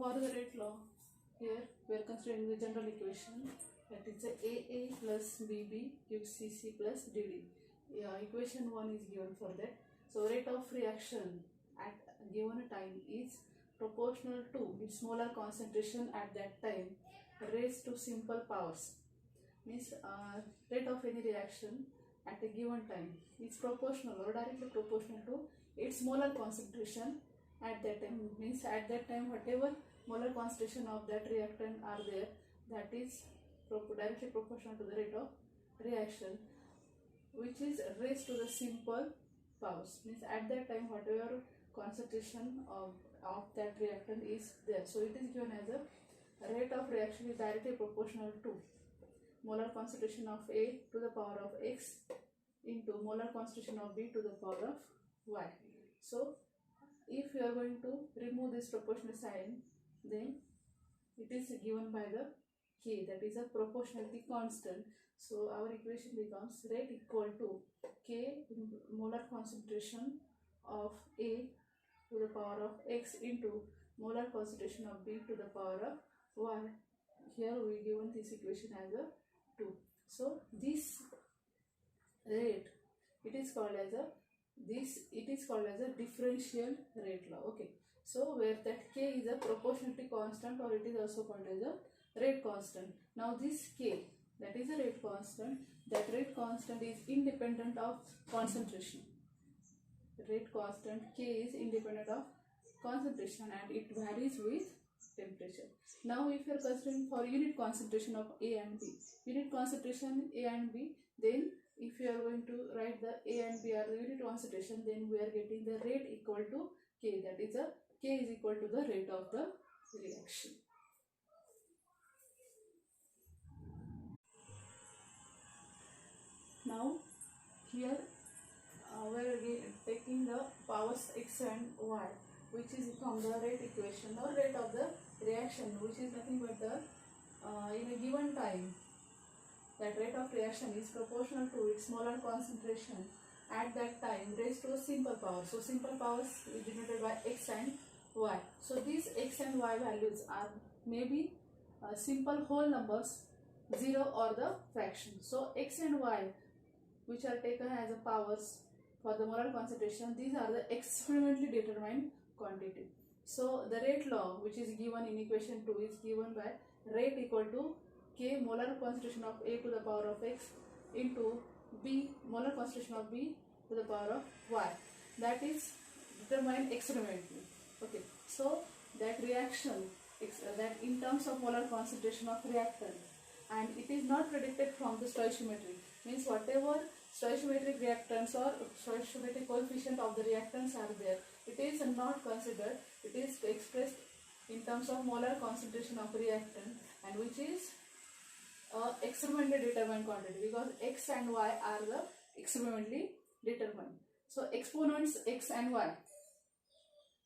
For the rate law, here we are considering the general equation, that is a AA plus BB gives CC plus DD. Equation 1 is given for that. So rate of reaction at a given time is proportional to its molar concentration at that time raised to simple powers. Means rate of any reaction at a given time is proportional or directly proportional to its molar concentration at that time. Means at that time whatever molar concentration of that reactant are there, that is directly proportional to the rate of reaction, which is raised to the simple powers. Means at that time whatever concentration of that reactant is there, so it is given as a rate of reaction is directly proportional to molar concentration of A to the power of X into molar concentration of B to the power of Y. So if you are going to remove this proportional sign, then it is given by the K, that is a proportionality constant. So our equation becomes rate equal to K molar concentration of A to the power of X into molar concentration of B to the power of Y. Here we given this equation as a 2. So this rate, it is called as a differential rate law. Okay, so where that K is a proportionality constant, or it is also called as a rate constant. Now this K, that is a rate constant, that rate constant is independent of concentration. Rate constant K is independent of concentration and it varies with temperature. Now if you are considering for unit concentration of A and B, unit concentration A and B, then if you are going to write the A and B are the unit concentration, then we are getting the rate equal to K, that is a K is equal to the rate of the reaction. Now here we are taking the powers X and Y, which is from the rate equation or rate of the reaction, which is nothing but the in a given time that rate of reaction is proportional to its molar concentration at that time raised to a simple power. So simple powers is denoted by X and Y. So these X and Y values are maybe simple whole numbers, 0 or the fraction. So X and Y, which are taken as a powers for the molar concentration, these are the experimentally determined quantity. So the rate law, which is given in equation 2, is given by rate equal to K molar concentration of A to the power of X into B molar concentration of B to the power of Y. That is determined experimentally. Okay, so that reaction, that in terms of molar concentration of reactant, and it is not predicted from the stoichiometry. Means whatever stoichiometric reactants or stoichiometric coefficient of the reactants are there, it is not considered. It is expressed in terms of molar concentration of reactant, and which is experimentally determined quantity, because X and Y are the experimentally determined. So exponents X and Y.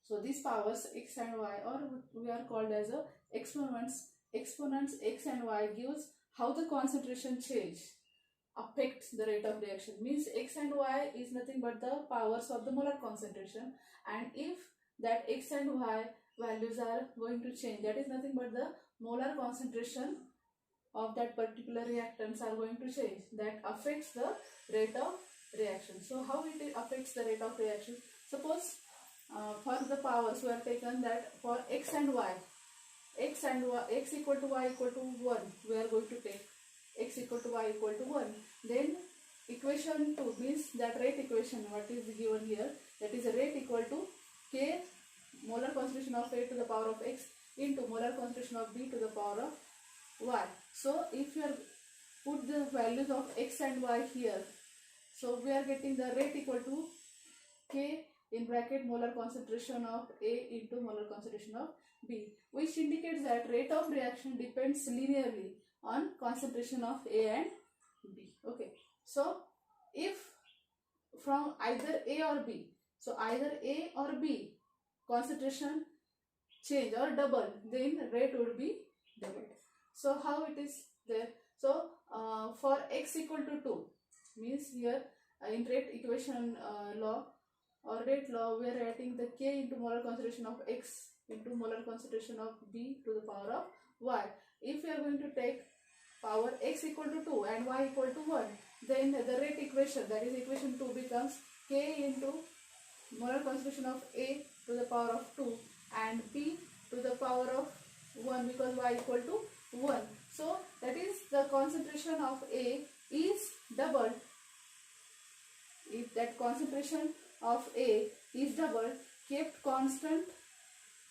So these powers X and Y, or we are called as a exponents. Exponents X and Y gives how the concentration change affects the rate of reaction. Means X and Y is nothing but the powers of the molar concentration, and if that X and Y values are going to change, that is nothing but the molar concentration of that particular reactants are going to change. That affects the rate of reaction. So how it affects the rate of reaction? Suppose for the powers we have taken that for X and Y, X equal to Y equal to 1, we are going to take X equal to Y equal to 1. Then equation 2 means that rate equation, what is given here, that is a rate equal to K molar concentration of A to the power of X into molar concentration of B to the power of Y. So if you are put the values of X and Y here, so we are getting the rate equal to K in bracket molar concentration of A into molar concentration of B, which indicates that rate of reaction depends linearly on concentration of A and B. Okay, so if from either A or B, so either A or B concentration change or double, then rate would be doubled. So how it is there? So for X equal to 2 means here in rate equation law or rate law, we are writing the K into molar concentration of X into molar concentration of B to the power of Y. If we are going to take power x equal to 2 and y equal to 1, then the rate equation, that is equation 2, becomes K into molar concentration of A to the power of 2 and B to the power of 1, because y equal to 1. So that is the concentration of A is doubled. If that concentration of A is doubled, kept constant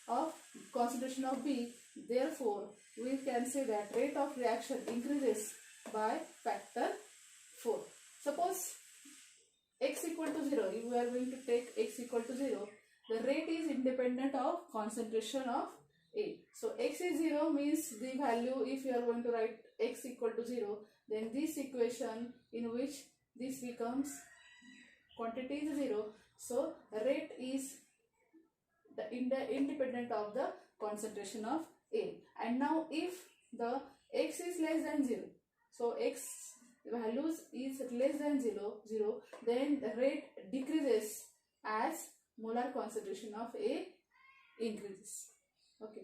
of concentration of B, therefore we can say that rate of reaction increases by factor 4. Suppose x equal to 0, if we are going to take x equal to 0, the rate is independent of concentration of A. So x is 0 means the value, if you are going to write x equal to 0, then this equation in which this becomes quantity is 0, so rate is independent of the concentration of A. And now if the x is less than 0, so x values is less than 0, then the rate decreases as molar concentration of A increases. Okay.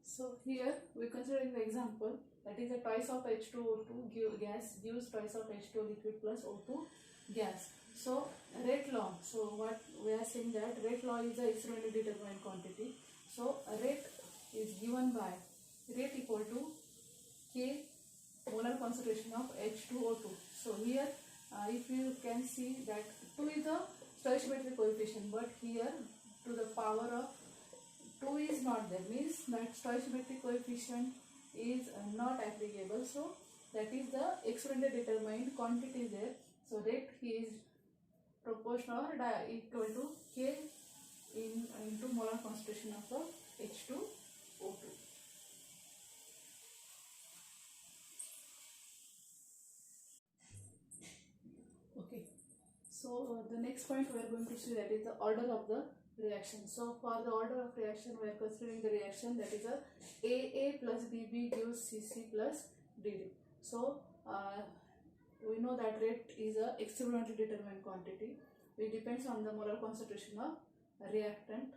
So here we are considering the example, that is a twice of H2O2 gas gives twice of H2O liquid plus O2 gas. So rate law, so what we are saying that rate law is the experimentally determined quantity. So rate is given by rate equal to K molar concentration of H2O2. So here if you can see that 2 is the stoichiometric coefficient, but here to the power of 2 is not there, means that stoichiometric coefficient is not applicable. So that is the experimentally determined quantity there. So rate is proportional or equal to K into molar concentration of the H2O2. Okay. So the next point we are going to see, that is the order of the reaction. So for the order of reaction, we are considering the reaction, that is a AA plus BB gives CC plus DD. So we know that rate is a experimentally determined quantity. It depends on the molar concentration of reactant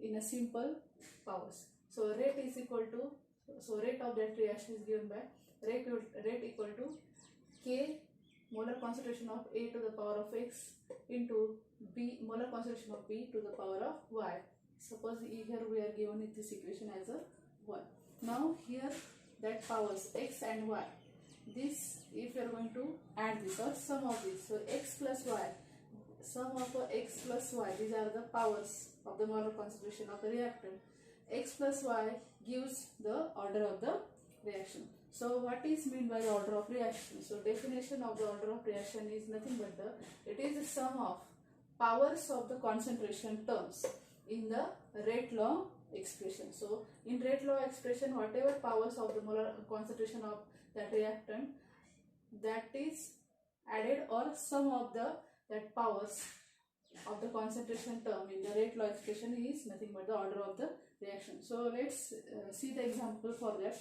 in a simple powers. So rate is equal to, so rate of that reaction is given by rate equal to K molar concentration of A to the power of X into B molar concentration of B to the power of Y. Suppose here we are given in this equation as a 1. Now here that powers X and Y, this if you are going to add this or sum of this, so X plus Y, sum of X plus Y, these are the powers of the molar concentration of the reactant. X plus Y gives the order of the reaction. So what is meant by the order of reaction? So definition of the order of reaction is nothing but it is the sum of powers of the concentration terms in the rate law expression. So in rate law expression, whatever powers of the molar concentration of that reactant, that is added, or sum of that powers of the concentration term in the rate law expression is nothing but the order of the reaction. So let's see the example for that.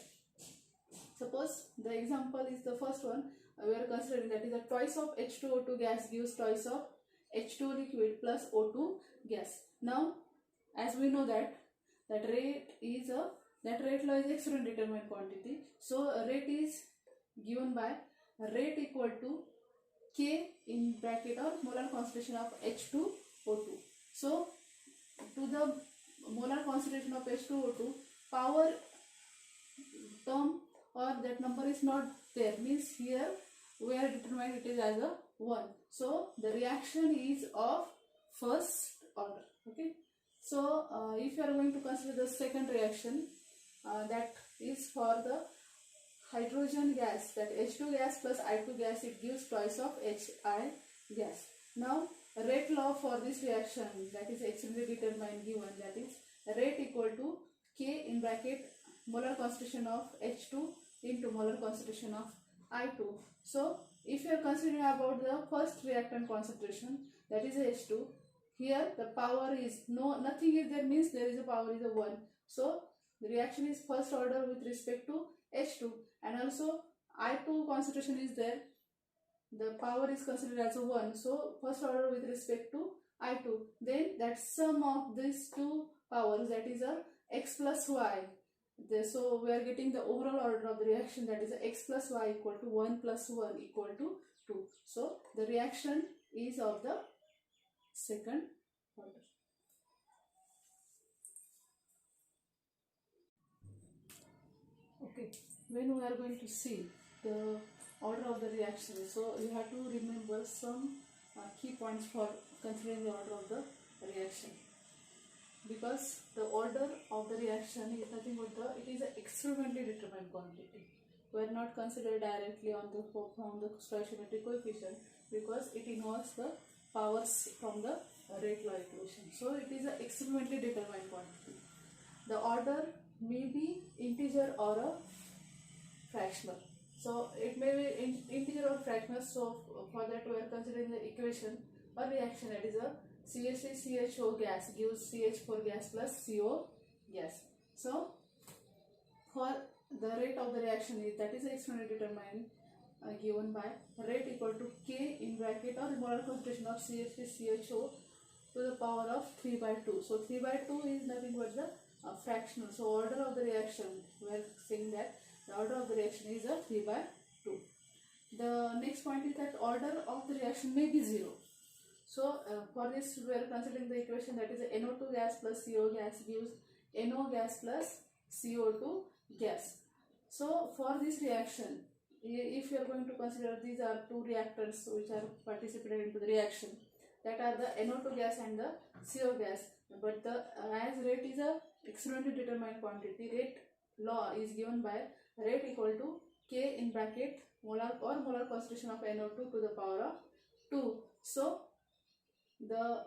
Suppose the example is the first one we are considering, that is a twice of H2O2 gas gives twice of H2 liquid plus O2 gas. Now as we know that rate is that rate law is experimentally determined quantity. So rate is given by rate equal to K in bracket or molar concentration of H2O2. So to the molar concentration of H2O2, power term or that number is not there, means here we are determining it is as a 1. So the reaction is of first order. Okay. So if you are going to consider the second reaction, that is for the hydrogen gas, that H2 gas plus I2 gas, it gives twice of HI gas. Now rate law for this reaction, that is experimentally determined, given, that is rate equal to K in bracket molar concentration of H2 into molar concentration of I2. So if you are considering about the first reactant concentration, that is H2, here the power is nothing is there, means there is a power is a 1. So the reaction is first order with respect to H2, and also I2 concentration is there, the power is considered as a 1. So first order with respect to I2. Then that sum of these two powers, that is a x plus y. So we are getting the overall order of the reaction, that is a x plus y equal to 1 plus 1 equal to 2. So the reaction is of the second order. Okay, when we are going to see the order of the reaction, so you have to remember some key points for considering the order of the reaction, because the order of the reaction is nothing but it is an experimentally determined quantity. We are not considered directly on the from the stoichiometric coefficient, because it involves the powers from the rate law equation. So it is an experimentally determined quantity. The order may be integer or a fractional. So it may be integer or fractional. So for that we are considering the equation or reaction, that is a CH3CHO gas gives CH4 gas plus CO gas. So for the rate of the reaction is, that is experimentally determined, given by rate equal to K in bracket or molar concentration of CH3CHO to the power of 3 by 2. So 3 by 2 is nothing but the fractional. So order of the reaction, we are saying that the order of the reaction is a 3 by 2. The next point is that order of the reaction may be 0. So for this we are considering the equation, that is NO2 gas plus CO gas gives NO gas plus CO2 gas. So for this reaction, if you are going to consider, these are two reactants which are participated into the reaction, that are the NO2 gas and the CO gas. But the as rate is a experimentally determined quantity, rate law is given by rate equal to K in bracket molar or molar concentration of NO2 to the power of 2. So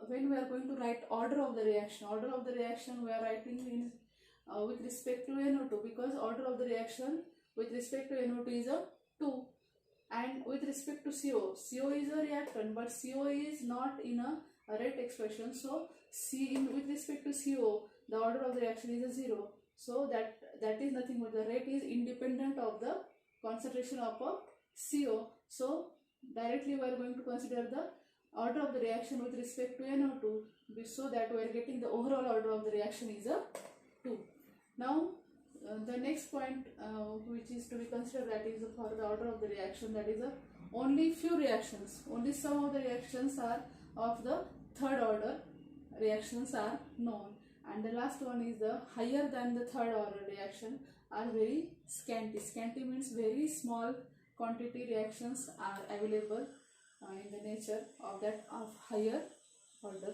when we are going to write order of the reaction we are writing in with respect to NO2, because order of the reaction with respect to NO2 is a 2, and with respect to CO is a reactant, but CO is not in a rate expression. So with respect to CO, the order of the reaction is a 0. So that is nothing but the rate is independent of the concentration of a CO. So directly we are going to consider the order of the reaction with respect to NO2, so that we are getting the overall order of the reaction is a 2. Now the next point which is to be considered, that is for the order of the reaction, that is only few reactions, only some of the reactions are of the third order reactions are known, and the last one is the higher than the third order reaction are very scanty. Scanty means very small quantity reactions are available in the nature of that of higher order